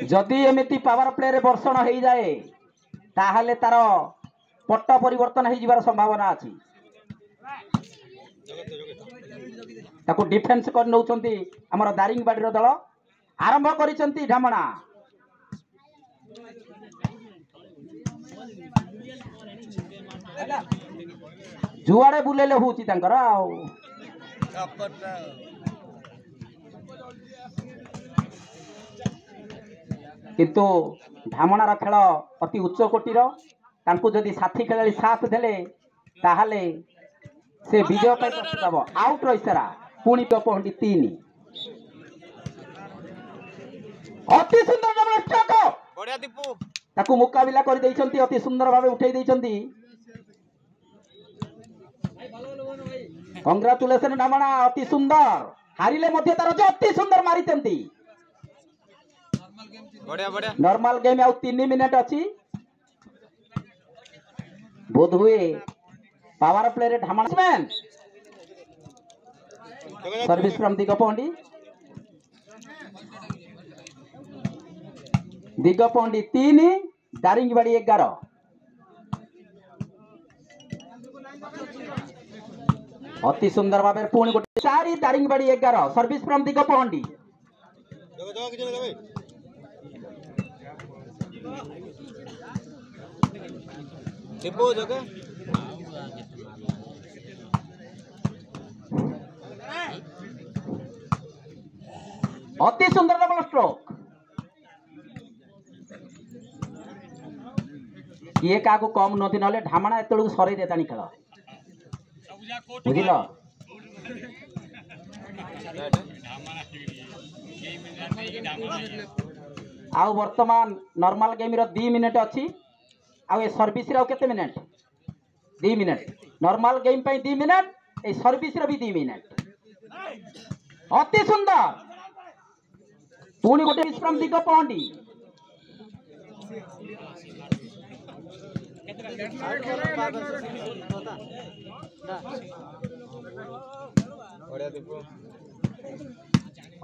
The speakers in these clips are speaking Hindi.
जदि एमती पावर प्ले रे वर्षण हो जाए ताहले तार पट्ट परिवर्तन हो जिबार संभावना अछि। ताको डिफेन्स कर नउचंती हमर दारिंगबाड़ी दल आरंभ करिसंती ढामणा जुआड़े बुलेले होउची तांकर आउ किंतु ढामणार खेल अति उच्च कोटीर तांकु जदि साथी खेलाड़ी साथ देले ताहले से विजय पाई प्रस्तुत हबो। आउट रइसरा पुणी पहंडी 3 अति सुंदर डबल स्ट्रोक बढ़िया दीपू ताकू मुकाबिला कर दैछंती अति सुंदर भाबे उठै दैछंती। कांग्रेचुलेशन ढामणा अति सुंदर हारिले मध्ये तार जो अति सुंदर मारितंती। बढ़िया बढ़िया नॉर्मल गेम आउ 3 मिनिट अछि बोध हुए पावर प्ले रे ढामणा सर्विस फ्रॉम दिगपहंडी दिगपहंडी 3 दारिंगबाड़ी 11 अति सुंदर भाबे पुणी गोटे 4 दारिंगबाड़ी 11 सर्विस फ्रॉम दिगपहंडी दीपू जगह अति सुंदर डबल स्ट्रोक किए का कम नदी ना ढामणा एत सर देतानी खेल बुझिल। आउ वर्तमान नॉर्मल गेम रो 2 मिनिट अच्छी आउ ए सर्विस रो केते मिनिट 2 मिनिट नॉर्मल गेम पे 2 मिनिट ए सर्विस रो भी 2 मिनिट अति सुंदर पुणी गोटे विश्राम दिग पहंडी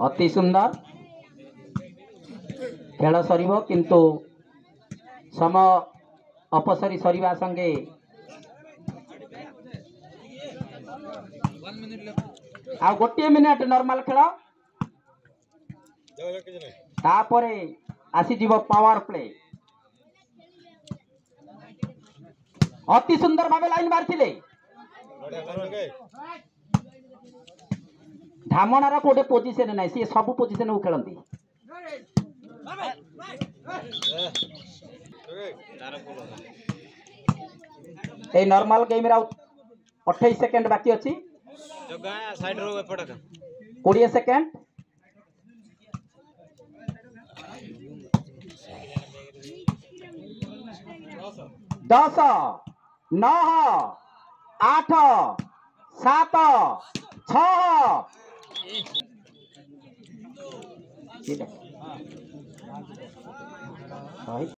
अति सुंदर खेल सरिबो किंतु समय अपसरी सरिबा संगे आ गोटे मिनिट नॉर्मल खेल तापरे आसी जीव पावर प्ले अति सुंदर भावे लाइन मारथिले ढामणार कोटे पोजिशन नै सी सब पोजिशन को खेलंती ए नॉर्मल गेम रा 28 सेकंड बाकी अछि जगह साइड रो एपड़ का 20 सेकंड दस 9 8 7 6